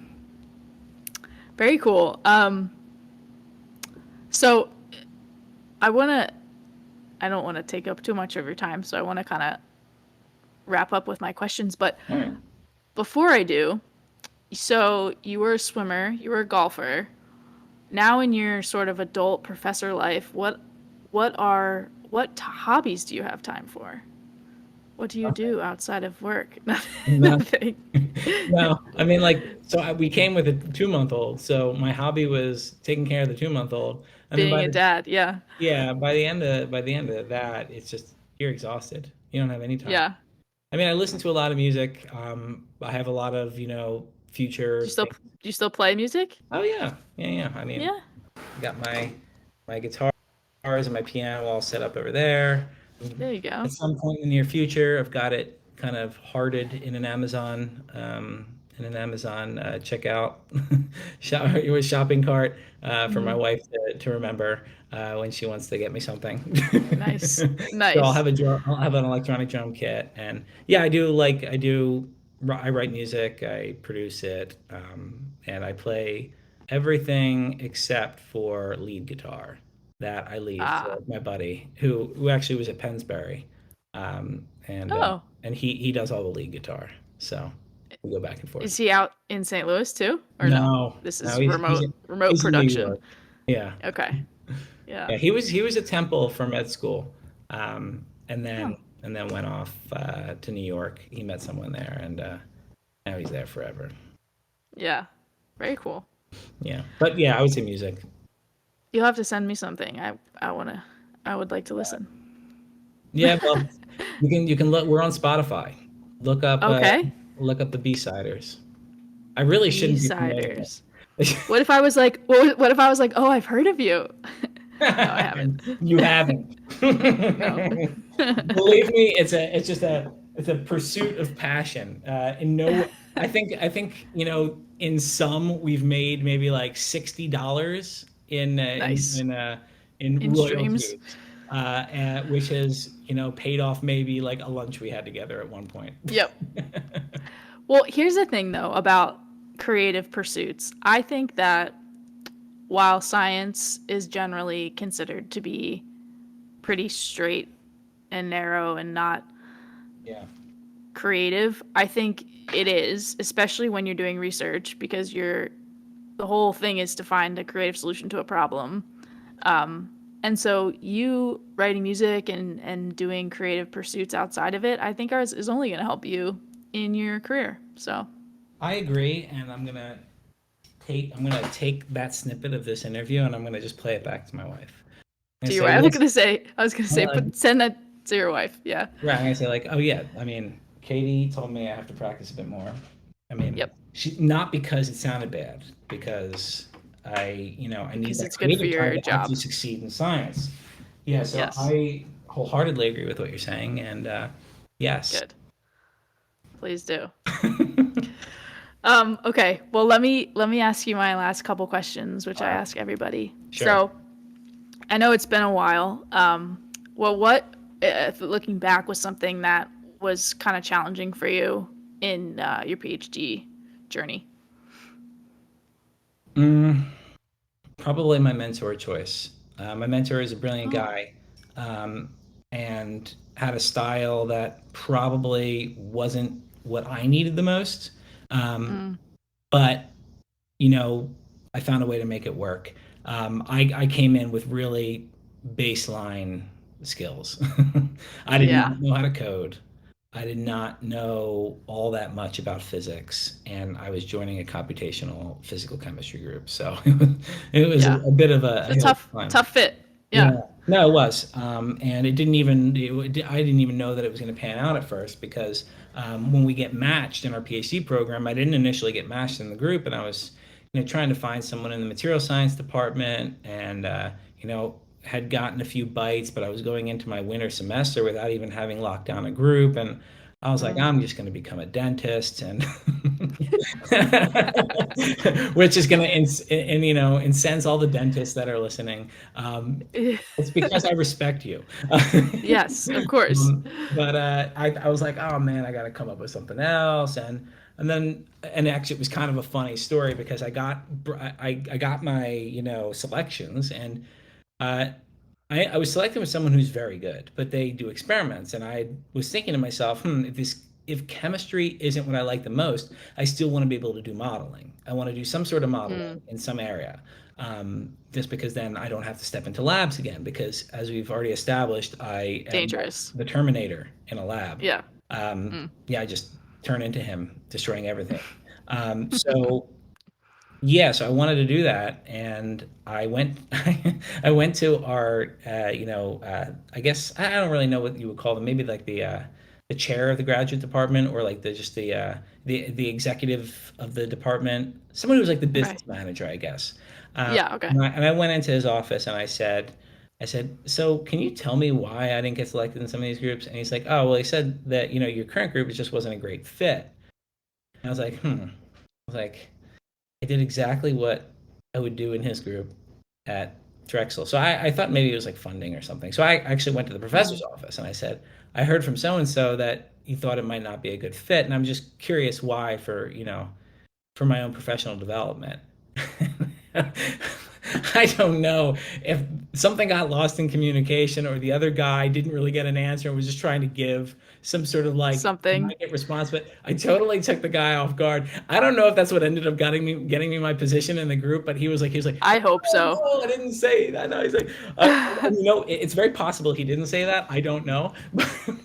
very cool. So I want to, I don't want to take up too much of your time, so I want to kind of wrap up with my questions. But All right. before I do, so you were a swimmer, you were a golfer. Now in your sort of adult professor life, what hobbies do you have time for? What do you Okay. do outside of work? No, Nothing. no. I mean, like, so we came with a 2 month old. So my hobby was taking care of the 2 month old, and then Being a dad, yeah. by the end of that, it's just you're exhausted. You don't have any time. Yeah. I mean, I listen to a lot of music. I have a lot of, Do you future still things. do you still play music? Oh yeah, yeah, yeah. I mean, Yeah. I got my guitars and my piano all set up over there. There you At go. some point in the near future, I've got it kind of hearted in an Amazon checkout shopping cart for my Mm, wife to remember when she wants to get me something. nice. So Nice. I'll have an electronic drum kit, and yeah, I write music, I produce it, and I play everything except for lead guitar that I leave Ah. for my buddy who actually was at Pennsbury, and Oh. he does all the lead guitar, so we go back and forth. Is he out in St. Louis too? Or no? No, This no, is remote he's in New production. York. Yeah, Okay. Yeah. yeah, he was at Temple for med school, Oh. and then went off to New York. He met someone there, and now he's there forever. Yeah. Very cool. Yeah, but yeah, I would say music. You'll have to send me something. I would like to listen. Yeah, well, you can look. We're on Spotify. Look up uh, Okay. look up the B-siders. I really shouldn't be promoting B-siders. it. What if I was like, what if I was like, oh, I've heard of you? No, I haven't. You haven't. No. Believe me, it's a pursuit of passion. In no way, I think in some we've made maybe like $60 Nice. in In streams. royalties, which has paid off maybe like a lunch we had together at one point. Yep. Well, here's the thing though about creative pursuits. I think that while science is generally considered to be pretty straight and narrow and not Yeah. creative, I think it is, especially when you're doing research because the whole thing is to find a creative solution to a problem. And so you writing music and doing creative pursuits outside of it, I think ours is only going to help you in your career. So, I agree, and I'm gonna take that snippet of this interview and I'm gonna just play it back to my wife. I'm gonna to your say, wife, listen, I was going to say, uh, put send that to your wife. Yeah. right, I'm gonna say like, oh yeah, I mean, Katie told me I have to practice a bit more. I mean, Yep. she not because it sounded bad, because I need Because that it's good for creative time your to actually job. succeed in science. Yeah, so Yes. I wholeheartedly agree with what you're saying, and yes. Good. Please do. Okay. Well, let me ask you my last couple questions, which All I right, ask everybody. sure. So, I know it's been a while. Well, what, if looking back, was something that was kind of challenging for you in your PhD journey? Mm, Probably my mentor choice. My mentor is a brilliant Oh. guy, um, and had a style that probably wasn't what I needed the most. Um, Mm, but you know, I found a way to make it work. I came in with really baseline skills. I did yeah. not know how to code. I did not know all that much about physics, and I was joining a computational physical chemistry group. So it was Yeah. a bit of It's a a hill to tough climb. tough fit. Yeah, Yeah. no, it was, and I didn't even know that it was going to pan out at first because when we get matched in our PhD program, I didn't initially get matched in the group, and I was, trying to find someone in the material science department, and had gotten a few bites, but I was going into my winter semester without even having locked down a group, and I was like, Mm. I'm just going to become a dentist, and which is going to, incense all the dentists that are listening. It's because I respect you. Yes, of course. But I was like, oh man, I got to come up with something else, and actually it was kind of a funny story because I got my selections, and uh, I was selected with someone who's very good, but they do experiments, and I was thinking to myself, if chemistry isn't what I like the most, I still want to be able to do modeling. I want to do some sort of Mm. modeling in some area, just because then I don't have to step into labs again. Because as we've already established, I am like Dangerous. the Terminator in a lab. Yeah. Um, Mm. yeah, I just turn into him, destroying everything. So yeah, so I wanted to do that, and I went. I went to our, I guess I don't really know what you would call them. Maybe like the chair of the graduate department, or like the executive of the department, someone who was like the Okay. business manager, I guess. Yeah, okay. And I went into his office and I said, so can you tell me why I didn't get selected in some of these groups? And he's like, oh, well, he said that your current group just wasn't a great fit. And I was like, hmm. I was like, I did exactly what I would do in his group at Drexel. So I thought maybe it was like funding or something. So I actually went to the professor's Mm. office and I said, I heard from so and so that you thought it might not be a good fit, and I'm just curious why for my own professional development. I don't know if something got lost in communication or the other guy didn't really get an answer and was just trying to give some sort of like Something. blanket response, but I totally took the guy off guard. I don't know if that's what ended up getting me my position in the group, but he was like, I hope oh so. no, I didn't say that. No, he's like, it's very possible he didn't say that. I don't know,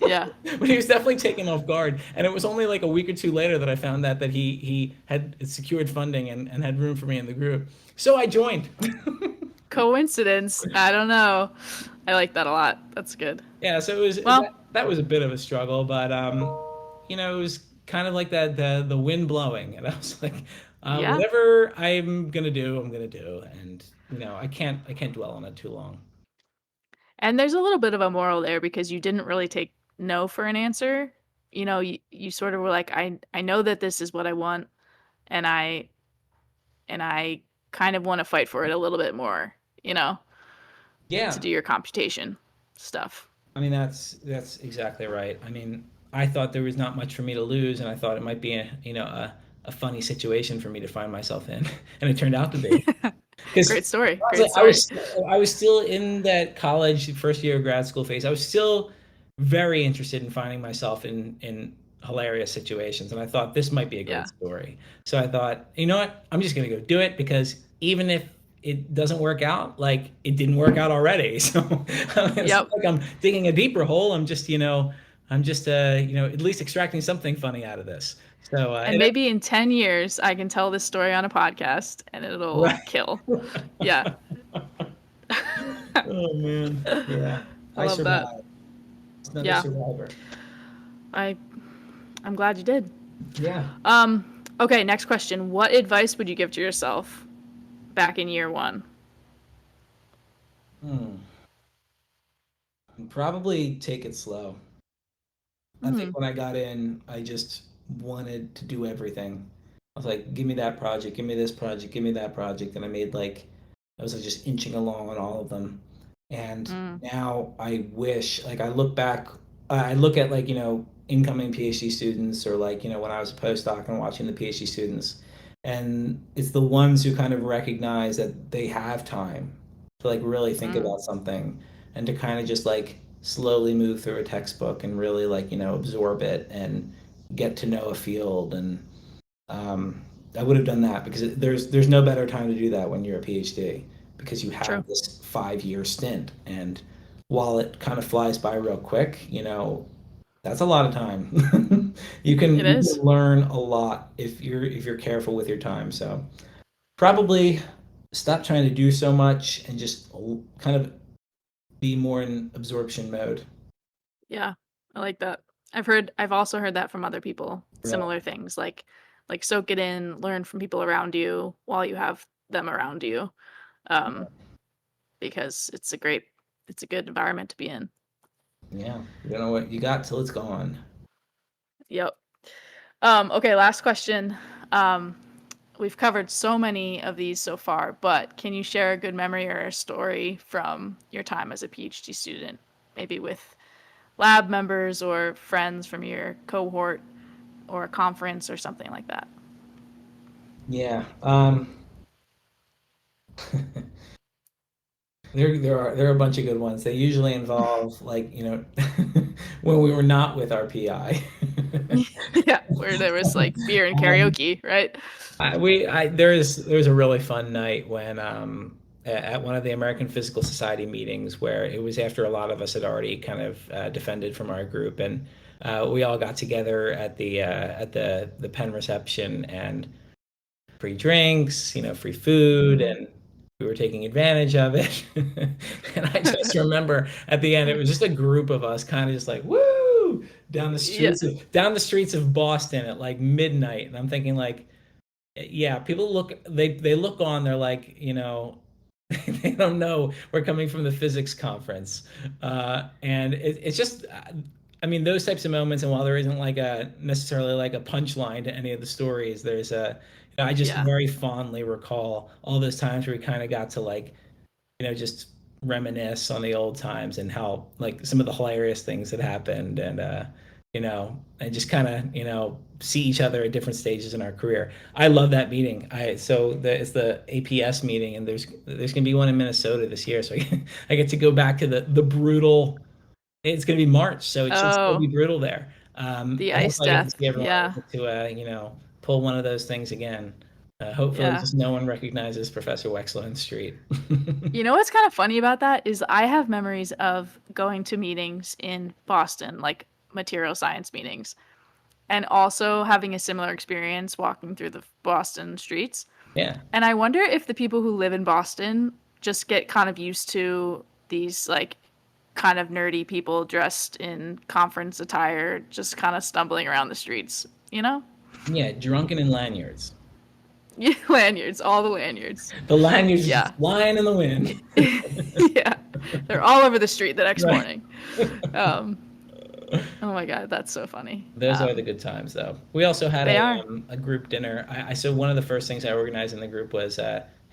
Yeah. but he was definitely taken off guard. And it was only like a week or two later that I found out that he had secured funding and had room for me in the group. So I joined. Coincidence? I don't know. I like that a lot. That's good. Yeah, so Well, that was a bit of a struggle, but it was kind of like that the wind blowing, and I was like, yeah. whatever I'm gonna do, and I can't dwell on it too long. And there's a little bit of a moral there because you didn't really take no for an answer. You sort of were like, I know that this is what I want, and I kind of want to fight for it a little bit more, to Yeah, do your computation stuff. I mean that's exactly right. I mean, I thought there was not much for me to lose, and I thought it might be a funny situation for me to find myself in, and it turned out to be. Because Great story. honestly, Great story. I was still in that college first year of grad school phase. I was still very interested in finding myself in hilarious situations, and I thought this might be a great Yeah. story. So I thought, you know what? I'm just gonna go do it because even if it doesn't work out, like it didn't work out already. So it's not Yep. like I'm digging a deeper hole. I'm just at least extracting something funny out of this. So And maybe in 10 years, I can tell this story on a podcast and it'll right. kill. Yeah. Oh man, yeah, I I love that. survived. It's another Yeah. survivor. I I'm glad you did. Yeah. Okay, next question. What advice would you give to yourself back in year 1? Hmm. Probably take it slow. I think Hmm. when I got in, I just wanted to do everything. I was like, give me that project, give me this project, give me that project. And I was like just inching along on all of them. And Mm. now I wish, like, I look back, I look at like, incoming PhD students, or like, when I was a postdoc and watching the PhD students. And it's the ones who kind of recognize that they have time to like really think Mm. about something, and to kind of just like slowly move through a textbook and really like absorb it and get to know a field. And I would have done that because there's no better time to do that when you're a PhD, because you True. have this 5 year stint, and while it kind of flies by real quick, that's a lot of time. you It can you can is. learn a lot if you're careful with your time. So probably stop trying to do so much and just kind of be more in absorption mode. Yeah. I like that. I've also heard that from other people. Really. Similar things like soak it in, learn from people around you while you have them around you. Um, because it's a good environment to be in. Yeah. You don't know what you got till it's gone. Yep. Okay, last question. We've covered so many of these so far, but can you share a good memory or a story from your time as a PhD student? Maybe with lab members or friends from your cohort or a conference or something like that. Yeah. There are a bunch of good ones. They usually involve like, when we were not with our PI. Yeah, where there was like beer and Um, karaoke, right? there was a really fun night when at one of the American Physical Society meetings where it was after a lot of us had already kind of defended from our group, and we all got together at the Penn reception, and free drinks, free food, Mm. and we were taking advantage of it. And I just remember at the end, it was just a group of us kind of just like, woo, Yeah, down the streets of Boston at like midnight. And I'm thinking like, yeah, people they look on, they're like, they don't know we're coming from the physics conference. And it's just, I mean, those types of moments, and while there isn't like a necessarily like a punchline to any of the stories, there's I just yeah, very fondly recall all those times where we kind of got to like, just reminisce on the old times and how like some of the hilarious things that happened, and just kind of, see each other at different stages in our career. I love that meeting. It's the APS meeting, and there's gonna be one in Minnesota this year, so I get to go back to the brutal. It's gonna be March, so it should still be oh, brutal there. the I hope ice I get to death. see everyone. I Yeah, get to pull one of those things again. Hopefully, yeah. just no one recognizes Professor Wexler in the street. You know what's kind of funny about that is I have memories of going to meetings in Boston, like material science meetings, and also having a similar experience walking through the Boston streets. Yeah. And I wonder if the people who live in Boston just get kind of used to these like kind of nerdy people dressed in conference attire just kind of stumbling around the streets, you know? Yeah, drunken in lanyards. Yeah, lanyards, all the lanyards. The lanyards are Yeah. just flying in the wind. Yeah. They're all over the street the next Right. morning. Um, oh my God, that's so funny. Those are the good times, though. We also had They are. a group dinner. So one of the first things I organized in the group was,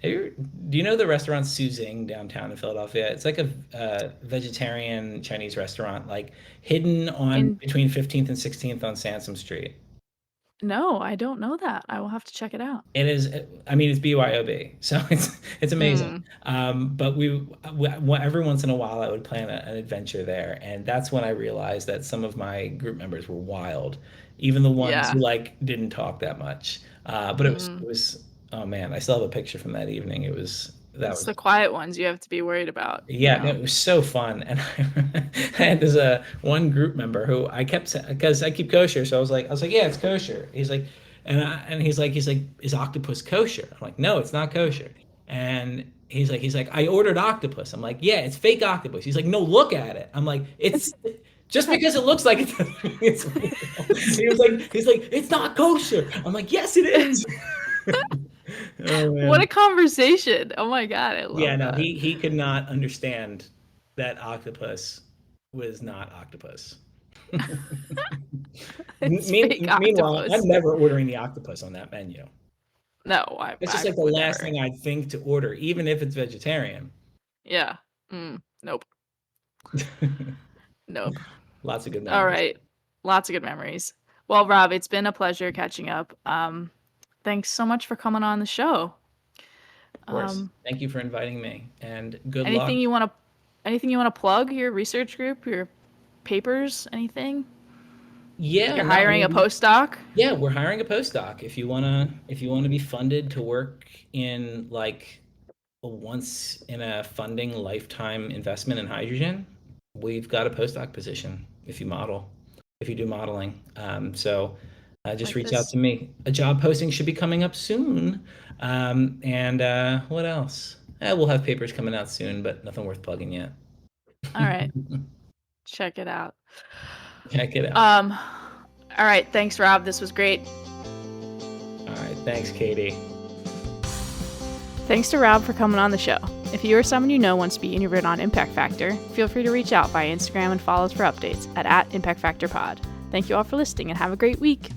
do you know the restaurant Suzing downtown in Philadelphia? It's like a vegetarian Chinese restaurant, like hidden on In between 15th and 16th on Sansom Street. No, I don't know that. I will have to check it out. It is, I mean, it's BYOB, so it's amazing. Mm, But every once in a while I would plan an adventure there, and that's when I realized that some of my group members were wild, even the ones yeah. who like didn't talk that much. But Mm. it was, oh man, I still have a picture from that evening. That It's was the quiet ones you have to be worried about, you Yeah, no, know? it was so fun, and I had this one group member who I kept because I keep kosher, so I was like, yeah, it's kosher. He's like, and he's like, is octopus kosher? I'm like, no, it's not kosher. And he's like, I ordered octopus. I'm like, yeah, it's fake octopus. He's like, no, look at it. I'm like, it's just because it looks like it doesn't mean it's real. He's like, it's not kosher. I'm like, yes, it is. Oh What a man. conversation. Oh my God, I Yeah, love no, that. he could not understand that octopus was not octopus. It's fake Meanwhile, I'm octopus. never ordering the octopus on that menu. No, It's just I like the would last never. thing I'd think to order, even if it's vegetarian. Yeah. Nope. Nope. Lots of good All memories. right. Lots of good memories. Well, Rob, it's been a pleasure catching up. Thanks so much for coming on the show. Of course. Um, Thank you for inviting me, and good luck. anything you want to anything you want to plug, your research group, your papers, anything? Yeah, You're no, I hiring a mean, postdoc? yeah, we're hiring a postdoc. If you wanna be funded to work in like a once in a funding lifetime investment in hydrogen, we've got a postdoc position if you do modeling. Just Like reach out this? to me. A job posting should be coming up soon. And what else? We'll have papers coming out soon, but nothing worth plugging yet. All right. Check it out. Check it out. Um, all right. Thanks, Rob. This was great. All right. Thanks, Katie. Thanks to Rob for coming on the show. If you or someone you know wants to be interviewed on Impact Factor, feel free to reach out via Instagram and follow us for updates at @ImpactFactorPod. Thank you all for listening and have a great week.